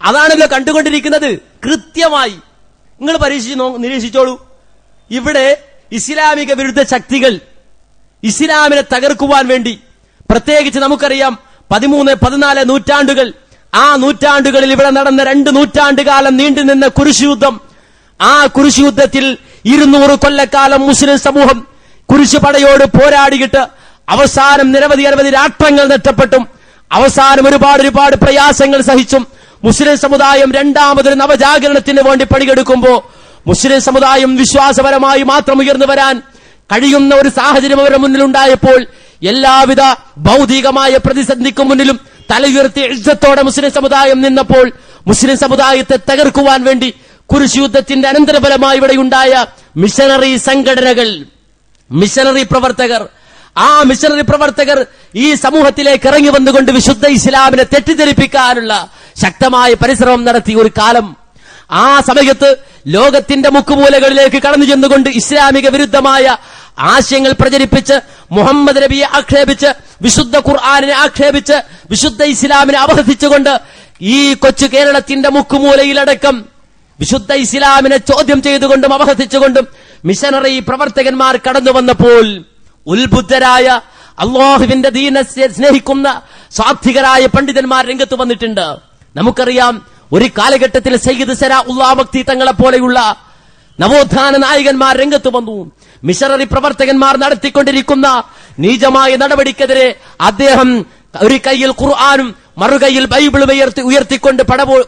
അതാണല്ലോ കണ്ടുകൊണ്ടിരിക്കുന്നത് കൃത്യമായി. നിങ്ങൾ നിരീക്ഷിച്ചോളൂ. ഇവിടെ ഇസ്ലാമിക വിരുദ്ധ ശക്തികൾ ഇസ്ലാമിനെ തകർക്കുവാൻ വേണ്ടി, പ്രത്യേകിച്ച് നമുക്കറിയാം 13, 14 നൂറ്റാണ്ടുകൾ, ആ നൂറ്റാണ്ടുകളിൽ ഇവിടെ നടന്ന 2 നൂറ്റാണ്ട് കാലം നീണ്ടുനിന്ന കുരിശുയുദ്ധം. ആ കുരിശുയുദ്ധത്തിൽ 200 കൊല്ലക്കാലം മുസ്ലിം സമൂഹം കുരിശുപടയോട് പോരാടിയിട്ട് അവസാനം നിരവധി രാഷ്ട്രങ്ങൾ നഷ്ടപ്പെട്ടും അവസാനം ഒരുപാട് പ്രയാസങ്ങൾ സഹിച്ചും മുസ്ലിം സമുദായം രണ്ടാമതൊരു നവജാഗരണത്തിന് വേണ്ടി പണിയെടുക്കുമ്പോ മുസ്ലിം സമുദായം വിശ്വാസപരമായി മാത്രം ഉയർന്നു വരാൻ കഴിയുന്ന ഒരു സാഹചര്യം അവരുടെ മുന്നിലുണ്ടായപ്പോൾ എല്ലാവിധ ഭൗതികമായ പ്രതിസന്ധിക്ക് മുന്നിലും തലയുയർത്തി ഇജ്ജത്തോടെ മുസ്ലിം സമുദായം നിന്നപ്പോൾ മുസ്ലിം സമുദായത്തെ തകർക്കുവാൻ വേണ്ടി കുരിശുയുദ്ധത്തിന്റെ അനന്തരഫലമായി ഇവിടെ ഉണ്ടായ മിഷനറി സംഘടനകൾ, മിഷനറി പ്രവർത്തകർ, ആ മിഷനറി പ്രവർത്തകർ ഈ സമൂഹത്തിലേക്ക് ഇറങ്ങി വന്നുകൊണ്ട് വിശുദ്ധ ഇസ്ലാമിനെ തെറ്റിദ്ധരിപ്പിക്കാനുള്ള ശക്തമായ പരിശ്രമം നടത്തിയ ഒരു കാലം. ആ സമയത്ത് ലോകത്തിന്റെ മുക്കുമൂലകളിലേക്ക് കടന്നു ചെന്നുകൊണ്ട് ഇസ്ലാമിക വിരുദ്ധമായ ആശയങ്ങൾ പ്രചരിപ്പിച്ച് മുഹമ്മദ് നബിയെ ആക്ഷേപിച്ച് വിശുദ്ധ ഖുർആനിനെ ആക്ഷേപിച്ച് വിശുദ്ധ ഇസ്ലാമിനെ അപഹസിച്ചുകൊണ്ട് ഈ കൊച്ചു കേരളത്തിന്റെ മുക്കുമൂലയിലടക്കം വിശുദ്ധ ഇസ്ലാമിനെ ചോദ്യം ചെയ്തുകൊണ്ടും അപഹസിച്ചുകൊണ്ടും മിഷനറി പ്രവർത്തകന്മാർ കടന്നു വന്നപ്പോൾ ഉത്ബുദ്ധരായ അല്ലാഹുവിന്റെ ദീനെ സ്നേഹിക്കുന്ന സ്വാത്വികരായ പണ്ഡിതന്മാർ രംഗത്ത് വന്നിട്ടുണ്ട്. നമുക്കറിയാം ഒരു കാലഘട്ടത്തിൽ സയ്യിദ് സനാഉല്ലാഹ് മക്തി തങ്ങളെ പോലെയുള്ള നവോത്ഥാന നായകന്മാർ രംഗത്ത് വന്നു. മിഷനറി പ്രവർത്തകന്മാർ നടത്തിക്കൊണ്ടിരിക്കുന്ന നീചമായ നടപടിക്കെതിരെ അദ്ദേഹം ഒരു കൈയിൽ ഖുർആനും മറുകൈയിൽ ബൈബിളും ഉയർത്തിക്കൊണ്ട്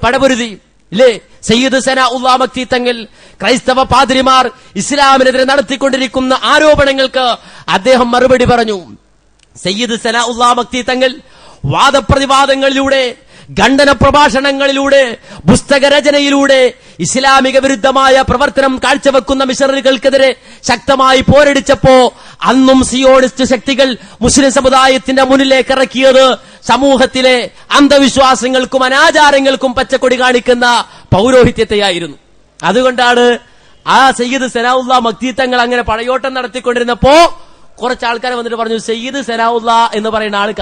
പടപൊരുതി. ഇല്ലേ, സയ്യിദ് സനാഉല്ലാഹ് മക്തി തങ്ങൾ ക്രൈസ്തവ പാദ്രിമാർ ഇസ്ലാമിനെതിരെ നടത്തിക്കൊണ്ടിരിക്കുന്ന ആരോപണങ്ങൾക്ക് അദ്ദേഹം മറുപടി പറഞ്ഞു. സയ്യിദ് സനാഉല്ലാഹ് മക്തി തങ്ങൾ വാദപ്രതിവാദങ്ങളിലൂടെ, ഖണ്ഡന പ്രഭാഷണങ്ങളിലൂടെ, പുസ്തകരചനയിലൂടെ ഇസ്ലാമിക വിരുദ്ധമായ പ്രവർത്തനം കാഴ്ചവെക്കുന്ന മിഷനറികൾക്കെതിരെ ശക്തമായി പോരടിച്ചപ്പോ അന്നും സിയോണിസ്റ്റ് ശക്തികൾ മുസ്ലിം സമുദായത്തിന്റെ മുന്നിലേക്ക് ഇറക്കിയത് സമൂഹത്തിലെ അന്ധവിശ്വാസങ്ങൾക്കും അനാചാരങ്ങൾക്കും പച്ചക്കൊടി കാണിക്കുന്ന പൗരോഹിത്യത്തെയായിരുന്നു. അതുകൊണ്ടാണ് ആ സയ്യിദ് സനാഉല്ലാഹ് മക്തി തങ്ങൾ അങ്ങനെ പടയോട്ടം നടത്തിക്കൊണ്ടിരുന്നപ്പോ കുറച്ച് ആൾക്കാർ വന്നിട്ട് പറഞ്ഞു, സയ്യിദ് സനാഉല്ലാഹ് എന്ന് പറയുന്ന ആള്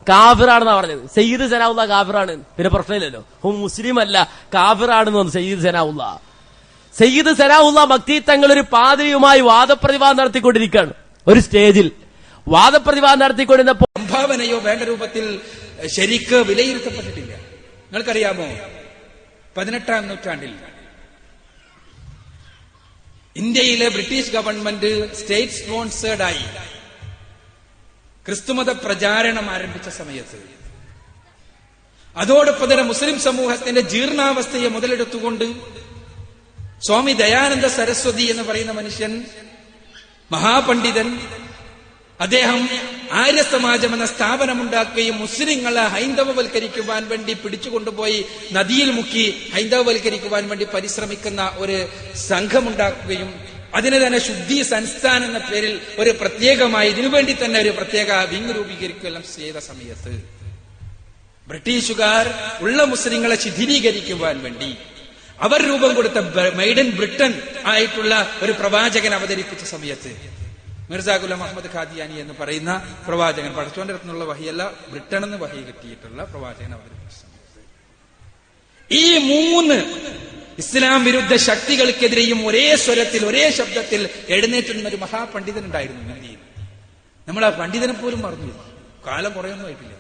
കാഫിറാണെന്നാ പറഞ്ഞത്. സയ്യിദ് സനാഉല്ലാഹ് കാഫിറാണ്, പിന്നെ പ്രശ്നമില്ലല്ലോ, മുസ്ലിം അല്ല, കാഫിറാണെന്ന് പറഞ്ഞു സയ്യിദ് സനാഉല്ലാഹ്. സയ്യിദ് സനാഉല്ലാഹ് മക്തി തങ്ങൾ ഒരു പാദ്രിയുമായി വാദപ്രതിവാദം നടത്തിക്കൊണ്ടിരിക്കുകയാണ്. ഒരു സ്റ്റേജിൽ വാദപ്രതിവാദം നടത്തിക്കൊണ്ടിരുന്നപ്പോ സംഭാവനയോ വേണ്ട രൂപത്തിൽ ശരിക്ക് വിലയിരുത്തപ്പെട്ടിട്ടില്ല. നിങ്ങൾക്കറിയാമോ, 18ാം നൂറ്റാണ്ടിൽ ഇന്ത്യയിലെ ബ്രിട്ടീഷ് ഗവൺമെന്റ് സ്റ്റേറ്റ് സ്പോൺസേർഡായി ക്രിസ്തുമത പ്രചാരണം ആരംഭിച്ച സമയത്ത് അതോടൊപ്പം തന്നെ മുസ്ലിം സമൂഹത്തിന്റെ ജീർണാവസ്ഥയെ മുതലെടുത്തുകൊണ്ട് സ്വാമി ദയാനന്ദ സരസ്വതി എന്ന് പറയുന്ന മനുഷ്യൻ, മഹാപണ്ഡിതൻ, അദ്ദേഹം ആര്യസമാജം എന്ന സ്ഥാപനമുണ്ടാക്കുകയും മുസ്ലിങ്ങളെ ഹൈന്ദവവൽക്കരിക്കുവാൻ വേണ്ടി പിടിച്ചുകൊണ്ടുപോയി നദിയിൽ മുക്കി ഹൈന്ദവവൽക്കരിക്കുവാൻ വേണ്ടി പരിശ്രമിക്കുന്ന ഒരു സംഘമുണ്ടാക്കുകയും അതിന് തന്നെ ശുദ്ധി സംസ്ഥാൻ എന്ന പേരിൽ ഒരു പ്രത്യേകമായി ഇതിനുവേണ്ടി തന്നെ ഒരു പ്രത്യേക വിങ് രൂപീകരിക്കുകയെല്ലാം ചെയ്ത സമയത്ത് ബ്രിട്ടീഷുകാർ ഉള്ള മുസ്ലിങ്ങളെ ശിഥിലീകരിക്കുവാൻ വേണ്ടി അവർ രൂപം കൊടുത്ത മെയ്ഡ് ഇൻ ബ്രിട്ടൻ ആയിട്ടുള്ള ഒരു പ്രവാചകൻ അവതരിപ്പിച്ച സമയത്ത് മിർസാ ഗുലാം അഹമ്മദ് ഖാദിയാനി എന്ന് പറയുന്ന പ്രവാചകൻ, പടച്ചോന്റെ അടുത്തുനിന്നുള്ള വഹിയല്ല, ബ്രിട്ടൻ എന്ന് വഹി കിട്ടിയിട്ടുള്ള പ്രവാചകൻ അവതരിപ്പിച്ച സമയത്ത് ഈ 3 ഇസ്ലാം വിരുദ്ധ ശക്തികൾക്കെതിരെയും ഒരേ സ്വരത്തിൽ ഒരേ ശബ്ദത്തിൽ എഴുന്നേറ്റുന്ന ഒരു മഹാപണ്ഡിതൻ ഉണ്ടായിരുന്നു ഇന്ത്യയിൽ. നമ്മൾ ആ പണ്ഡിതനെ പോലും മറന്നു, കാലം കുറയൊന്നും ആയിട്ടില്ല.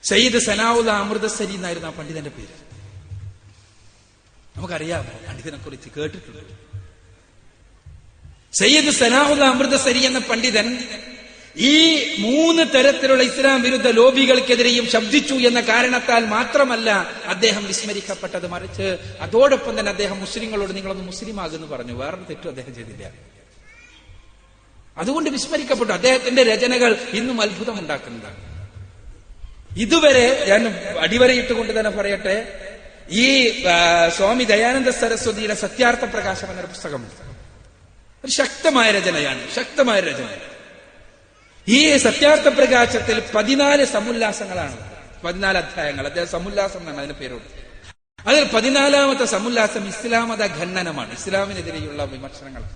സയ്യിദ് സനാഉല്ലാഹ് അമൃതസരി എന്നായിരുന്നു ആ പണ്ഡിതന്റെ പേര്. നമുക്കറിയാമോ, പണ്ഡിതനെ കുറിച്ച് കേട്ടിട്ടുണ്ട്. സയ്യിദ് സനാഉല്ലാഹ് അമൃതസരി എന്ന പണ്ഡിതൻ ഈ 3 തരത്തിലുള്ള ഇസ്ലാം വിരുദ്ധ ലോബികൾക്കെതിരെയും ശബ്ദിച്ചു എന്ന കാരണത്താൽ മാത്രമല്ല അദ്ദേഹം വിസ്മരിക്കപ്പെട്ടത്, മറിച്ച് അതോടൊപ്പം തന്നെ അദ്ദേഹം മുസ്ലിങ്ങളോട് നിങ്ങളൊന്ന് മുസ്ലിമാകുന്നു പറഞ്ഞു. വേറൊരു തെറ്റും അദ്ദേഹം ചെയ്തില്ല. അതുകൊണ്ട് വിസ്മരിക്കപ്പെട്ടു. അദ്ദേഹത്തിന്റെ രചനകൾ ഇന്നും അത്ഭുതമുണ്ടാക്കുന്നതാണ്. ഇതുവരെ ഞാൻ അടിവരയിട്ടുകൊണ്ട് തന്നെ പറയട്ടെ, ഈ സ്വാമി ദയാനന്ദ സരസ്വതിയുടെ സത്യാർത്ഥ പ്രകാശം എന്നൊരു പുസ്തകമുണ്ട്. ഒരു ശക്തമായ രചനയാണ്, ശക്തമായ രചന. ഈ സത്യാർത്ഥ പ്രകാശത്തിൽ 14 സമുല്ലാസങ്ങളാണ്, 14 അധ്യായങ്ങൾ. അദ്ദേഹം സമുല്ലാസം എന്നാണ് അതിന്റെ പേരോട്. അതിൽ 14ാമത്തെ സമുല്ലാസം ഇസ്ലാമത ഖണ്ഡനമാണ്, ഇസ്ലാമിനെതിരെയുള്ള വിമർശനങ്ങളാണ്.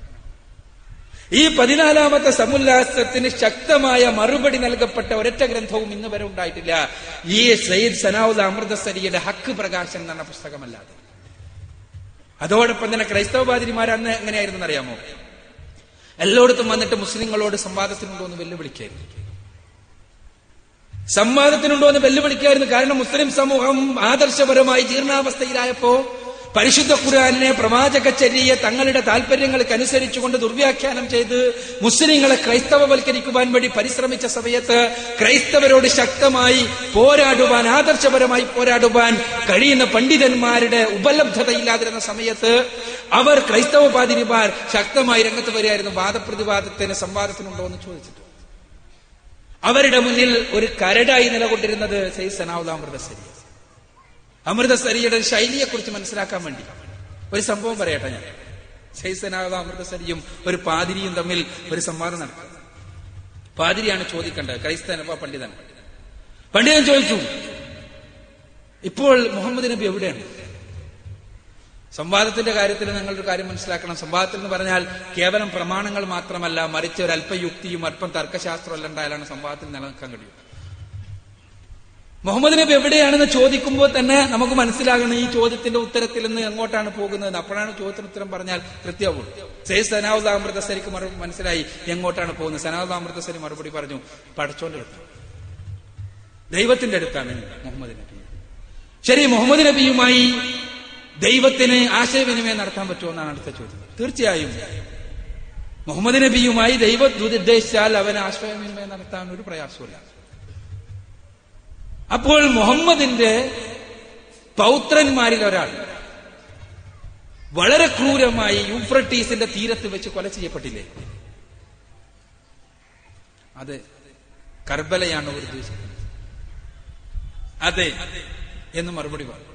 ഈ 14ാമത്തെ സമുല്ലാസത്തിന് ശക്തമായ മറുപടി നൽകപ്പെട്ട ഒരൊറ്റ ഗ്രന്ഥവും ഇന്ന് വരെ ഉണ്ടായിട്ടില്ല ഈ സയ്യിദ് സനാഉൽ അമൃതസരിയുടെ ഹക്ക് പ്രകാശൻ എന്ന പുസ്തകമല്ലാതെ. അതോടൊപ്പം തന്നെ ക്രൈസ്തവ പാതിരിമാർ അന്ന് എങ്ങനെയായിരുന്നു അറിയാമോ? എല്ലായിടത്തും വന്നിട്ട് മുസ്ലിങ്ങളോട് സംവാദത്തിനുണ്ടോ എന്ന് വെല്ലുവിളിക്കായിരുന്നു. സംവാദത്തിനുണ്ടോ എന്ന് വെല്ലുവിളിക്കായിരുന്നു. കാരണം മുസ്ലിം സമൂഹം ആദർശപരമായി ജീർണാവസ്ഥയിലായപ്പോ പരിശുദ്ധ ഖുർആനിനെ, പ്രവാചകചര്യയെ തങ്ങളുടെ താല്പര്യങ്ങൾക്കനുസരിച്ചുകൊണ്ട് ദുർവ്യാഖ്യാനം ചെയ്ത് മുസ്ലിങ്ങളെ ക്രൈസ്തവവൽക്കരിക്കുവാൻ വേണ്ടി പരിശ്രമിച്ച സമയത്ത് ക്രൈസ്തവരോട് ശക്തമായി പോരാടുവാൻ, ആദർശപരമായി പോരാടുവാൻ കഴിയുന്ന പണ്ഡിതന്മാരുടെ ഉപലബ്ധതയില്ലാതിരുന്ന സമയത്ത് അവർ ക്രൈസ്തവ പാതിരിമാർ ശക്തമായി രംഗത്ത് വരികയായിരുന്നു. വാദപ്രതിവാദത്തിന്, സംവാദത്തിനുണ്ടോ എന്ന് ചോദിച്ചിട്ട് അവരുടെ മുന്നിൽ ഒരു കരടായി നിലകൊണ്ടിരുന്നത് സയ്യിദ് സനാഉൽ അമൃതസരി. അമൃതസരിയുടെ ശൈലിയെക്കുറിച്ച് മനസ്സിലാക്കാൻ വേണ്ടി ഒരു സംഭവം പറയട്ടെ ഞാൻ. സയ്യിദ് സനാഉൽ അമൃതസരിയും ഒരു പാതിരിയും തമ്മിൽ ഒരു സംവാദം നടക്കും. പാതിരിയാണ് ചോദിക്കേണ്ടത്, ക്രൈസ്തവ പണ്ഡിതൻ ചോദിച്ചു, ഇപ്പോൾ മുഹമ്മദ് നബി എവിടെയാണ്? സംവാദത്തിന്റെ കാര്യത്തിൽ നിങ്ങളൊരു കാര്യം മനസ്സിലാക്കണം. സംവാദത്തിൽ എന്ന് പറഞ്ഞാൽ കേവലം പ്രമാണങ്ങൾ മാത്രമല്ല, മറിച്ച് ഒരു അല്പയുക്തിയും അല്പം തർക്കശാസ്ത്രം എല്ലാം ഉണ്ടായാലാണ് സംവാദത്തിൽ നിലനിൽക്കാൻ കഴിയും. മുഹമ്മദ് നബി എവിടെയാണെന്ന് ചോദിക്കുമ്പോൾ തന്നെ നമുക്ക് മനസ്സിലാകണം ഈ ചോദ്യത്തിന്റെ ഉത്തരത്തിൽ നിന്ന് എങ്ങോട്ടാണ് പോകുന്നത്. അപ്പോഴാണ് ചോദ്യത്തിന് ഉത്തരം പറഞ്ഞാൽ കൃത്യമാവുള്ളൂ. സയ്യിദ് സനാഉൽ അമൃതസരിക്ക് മനസ്സിലായി എങ്ങോട്ടാണ് പോകുന്നത്. സനാഉൽ അമൃതസരി മറുപടി പറഞ്ഞു, പടച്ചോന്റെ അടുത്താണ്, ദൈവത്തിന്റെ അടുത്താണ് മുഹമ്മദ് നബി. ശരി, മുഹമ്മദ് നബിയുമായി ദൈവത്തിന് ആശയവിനിമയം നടത്താൻ പറ്റുമോ എന്നാണ് അടുത്ത ചോദ്യം. തീർച്ചയായും മുഹമ്മദ് നബിയുമായി ദൈവം ഉദ്ദേശിച്ചാൽ അവന് ആശയവിനിമയം നടത്താൻ ഒരു പ്രയാസമില്ല. അപ്പോൾ മുഹമ്മദിന്റെ പൗത്രന്മാരിൽ ഒരാൾ വളരെ ക്രൂരമായി യൂഫ്രട്ടീസിന്റെ തീരത്ത് വെച്ച് കൊല ചെയ്യപ്പെട്ടില്ലേ? അത് കർബലയാണ് ഉദ്ദേശിക്കുന്നത്. അതെ എന്ന് മറുപടി പറഞ്ഞു.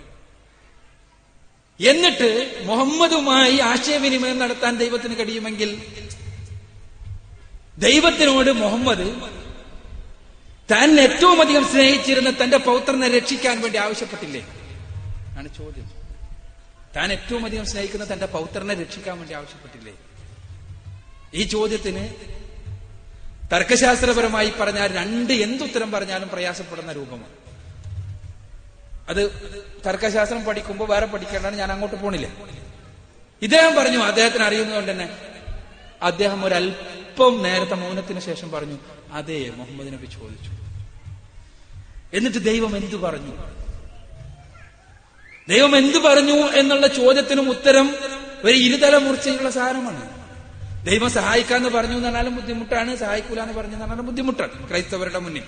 എന്നിട്ട് മുഹമ്മദുമായി ആശയവിനിമയം നടത്താൻ ദൈവത്തിന് കഴിയുമെങ്കിൽ ദൈവത്തിനോട് മുഹമ്മദ് താൻ ഏറ്റവും അധികം സ്നേഹിച്ചിരുന്ന തന്റെ പൗത്രനെ രക്ഷിക്കാൻ വേണ്ടി ആവശ്യപ്പെട്ടില്ലേ ആണ് ചോദ്യം. താൻ ഏറ്റവും അധികം സ്നേഹിക്കുന്ന തന്റെ പൗത്രനെ രക്ഷിക്കാൻ വേണ്ടി ആവശ്യപ്പെട്ടില്ലേ? ഈ ചോദ്യത്തിന് തർക്കശാസ്ത്രപരമായി പറഞ്ഞാൽ എന്തുത്തരം പറഞ്ഞാലും പ്രയാസപ്പെടുന്ന രൂപമാണ്. അത് തർക്കശാസ്ത്രം പഠിക്കുമ്പോൾ വേറെ പഠിക്കേണ്ടതാണ്, ഞാൻ അങ്ങോട്ട് പോണില്ല. ഇദ്ദേഹം പറഞ്ഞു, അദ്ദേഹത്തിന് അറിയുന്നതുകൊണ്ട് തന്നെ അദ്ദേഹം ഒരല്പം നേരത്തെ മൗനത്തിന് ശേഷം പറഞ്ഞു, അതെ മുഹമ്മദ് നബി ചോദിച്ചു. എന്നിട്ട് ദൈവം എന്തു പറഞ്ഞു? ദൈവം എന്തു പറഞ്ഞു എന്നുള്ള ചോദ്യത്തിനും ഉത്തരം ഒരു ഇരുതല മൂർച്ചയുള്ള സാരമാണ്. ദൈവം സഹായിക്കാന്ന് പറഞ്ഞു എന്ന് പറഞ്ഞാലും ബുദ്ധിമുട്ടാണ്, സഹായിക്കൂല എന്ന് പറഞ്ഞു എന്ന് പറഞ്ഞാലും ബുദ്ധിമുട്ടാണ് ക്രൈസ്തവരുടെ മുന്നിൽ.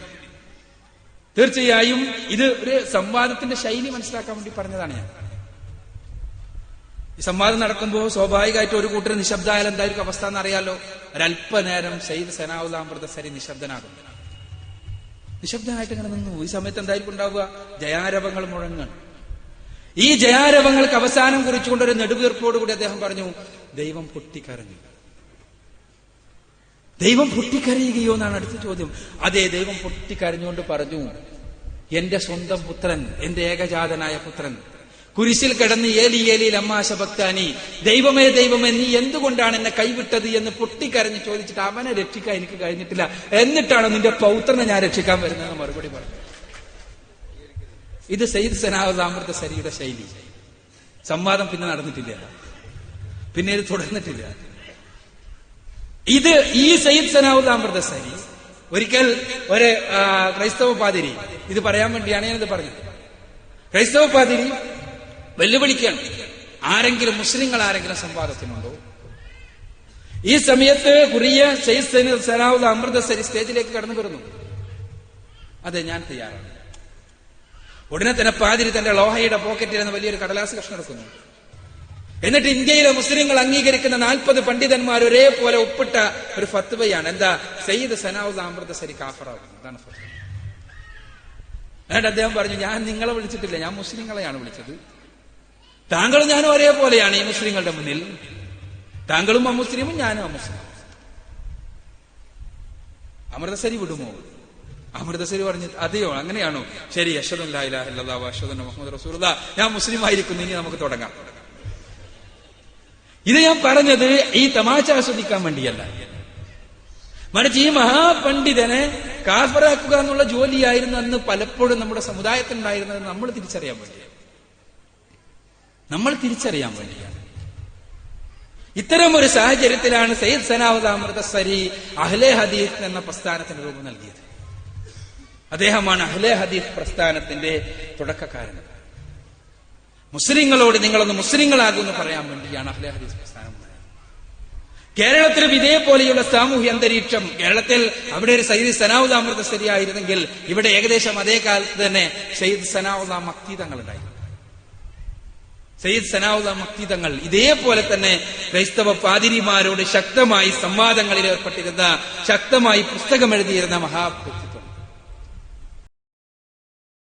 തീർച്ചയായും ഇത് ഒരു സംവാദത്തിന്റെ ശൈലി മനസ്സിലാക്കാൻ വേണ്ടി പറഞ്ഞതാണ് ഞാൻ. ഈ സംവാദം നടക്കുമ്പോൾ സ്വാഭാവികമായിട്ട് ഒരു കൂട്ടർ നിശബ്ദമായാൽ എന്തായിരിക്കും അവസ്ഥ എന്നറിയാലോ. ഒരല്പനേരം സയ്യിദ് സനാഉൽ അമൃതസരി നിശബ്ദനാകും. നിശബ്ദനായിട്ട് ഇങ്ങനെ നിന്നു. ഈ സമയത്ത് എന്തായിരിക്കും ഉണ്ടാവുക? ജയാരവങ്ങൾ മുഴങ്ങാൻ. ഈ ജയാരവങ്ങൾക്ക് അവസാനം കുറിച്ചുകൊണ്ടൊരു നെടുവീർപ്പോടുകൂടി അദ്ദേഹം പറഞ്ഞു, ദൈവം പൊട്ടിക്കരഞ്ഞു. ദൈവം പൊട്ടിക്കരയുകയോ എന്നാണ് അടുത്ത ചോദ്യം. അതെ, ദൈവം പൊട്ടിക്കരഞ്ഞുകൊണ്ട് പറഞ്ഞു, എന്റെ സ്വന്തം പുത്രൻ, എന്റെ ഏകജാതനായ പുത്രൻ കുരിശിൽ കിടന്ന് ഏലി ഏലി ലമ്മാ ശബക്താനി, ദൈവമേ ദൈവമേ നീ എന്തുകൊണ്ടാണ് എന്നെ കൈവിട്ടത് എന്ന് പൊട്ടിക്കരഞ്ഞ് ചോദിച്ചിട്ട് അവനെ രക്ഷിക്കാൻ എനിക്ക് കഴിഞ്ഞിട്ടില്ല, എന്നിട്ടാണോ നിന്റെ പൗത്രനെ ഞാൻ രക്ഷിക്കാൻ വരുന്നതെന്ന് മറുപടി പറഞ്ഞു. ഇത് സയ്യിദ് സനാഉൽ അമൃതസരിയുടെ ശൈലി. സംവാദം പിന്നെ നടന്നിട്ടില്ല, പിന്നെ ഇത് തുടർന്നിട്ടില്ല. ഇത് ഈ സയ്യിദ് സനാഉൽ അമൃതസരി ഒരിക്കൽ ഒരു ക്രൈസ്തവ പാതിരി ഇത് പറയാൻ വേണ്ടിയാണ് ഞാനിത് പറഞ്ഞത്. ക്രൈസ്തവ പാതിരി വെല്ലുവിളിക്കുകയാണ്, ആരെങ്കിലും മുസ്ലിങ്ങൾ ആരെങ്കിലും സംവാദത്തിനുണ്ടോ? ഈ സമയത്ത് കുറിയ സയ്യിദ് സനാഉൽ അമൃതസരി സ്റ്റേജിലേക്ക് കടന്നു വരുന്നു. അതെ, ഞാൻ തയ്യാറാണ്. ഉടനെ തന്നെ പാതിരി തന്റെ ലോഹയുടെ പോക്കറ്റിൽ നിന്ന് വലിയൊരു കടലാസ് കഷ്ണം എടുക്കുന്നു. എന്നിട്ട് ഇന്ത്യയിലെ മുസ്ലിങ്ങൾ അംഗീകരിക്കുന്ന 40 പണ്ഡിതന്മാർ ഒരേപോലെ ഒപ്പിട്ട ഒരു ഫത്വയാണ്. എന്താ? സയ്യിദ് സനാഉൽ അമൃതസരി കാഫറാകും. അതാണ് ഫത്വ. എന്നിട്ട് അദ്ദേഹം പറഞ്ഞു, ഞാൻ നിങ്ങളെ വിളിച്ചിട്ടില്ല, ഞാൻ മുസ്ലിങ്ങളെയാണ് വിളിച്ചത്. താങ്കളും ഞാനും ഒരേപോലെയാണ് ഈ മുസ്ലിങ്ങളുടെ മുന്നിൽ. താങ്കളും അമുസ്ലിമും ഞാനും അമുസ്ലിം. അമൃതസരി വിടുമോ? അമൃതസരി പറഞ്ഞു, അതെയോ അങ്ങനെയാണോ? ശരി, അഷ്ഹദു അല്ലാ ഇലാഹ ഇല്ലല്ലാഹു അഷ്ഹദു അന്ന മുഹമ്മദ് റസൂലുള്ളാഹ്, ഞാൻ മുസ്ലിം ആയിരിക്കുന്നു, ഇനി നമുക്ക് തുടങ്ങാം. ഇത് ഞാൻ പറഞ്ഞത് ഈ തമാശ ആസ്വദിക്കാൻ വേണ്ടിയല്ല. മറിച്ച് ഈ മഹാപണ്ഡിതനെ കാഫറാക്കുക എന്നുള്ള ജോലിയായിരുന്നു അന്ന് പലപ്പോഴും നമ്മുടെ സമുദായത്തിനുണ്ടായിരുന്നത്. നമ്മൾ തിരിച്ചറിയാൻ വേണ്ടിയാണ്. ഇത്തരം ഒരു സാഹചര്യത്തിലാണ് സയ്യിദ് സനാഉല്ലാഹ് അമൃതസരി അഹ്ലെ ഹദീസ് എന്ന പ്രസ്ഥാനത്തിന് രൂപം നൽകിയത്. അദ്ദേഹമാണ് അഹ്ലെ ഹദീസ് പ്രസ്ഥാനത്തിന്റെ തുടക്കക്കാരൻ. മുസ്ലിങ്ങളോട് നിങ്ങളൊന്ന് മുസ്ലിങ്ങളാകുമെന്ന് പറയാൻ വേണ്ടിയാണ് അഹ്ലെ ഹദീസ് പ്രസ്ഥാനം. കേരളത്തിലും ഇതേപോലെയുള്ള സാമൂഹ്യ അന്തരീക്ഷം, കേരളത്തിൽ അവിടെ ഒരു സയ്യിദ് സനാഉല്ലാഹ് അമൃതസരി ആയിരുന്നെങ്കിൽ ഇവിടെ ഏകദേശം അതേ കാലത്ത് തന്നെ സയ്യിദ് സനാഉല്ലാഹ് മക്തി തങ്ങൾ ഉണ്ടായിരുന്നു. സയ്യിദ് സനാഉല്ലാഹ് മക്തി തങ്ങൾ ഇതേപോലെ തന്നെ ക്രൈസ്തവ പാതിരിമാരോട് ശക്തമായി സംവാദങ്ങളിൽ ഏർപ്പെട്ടിരുന്ന, ശക്തമായി പുസ്തകം എഴുതിയിരുന്ന മഹാപുരുഷൻ.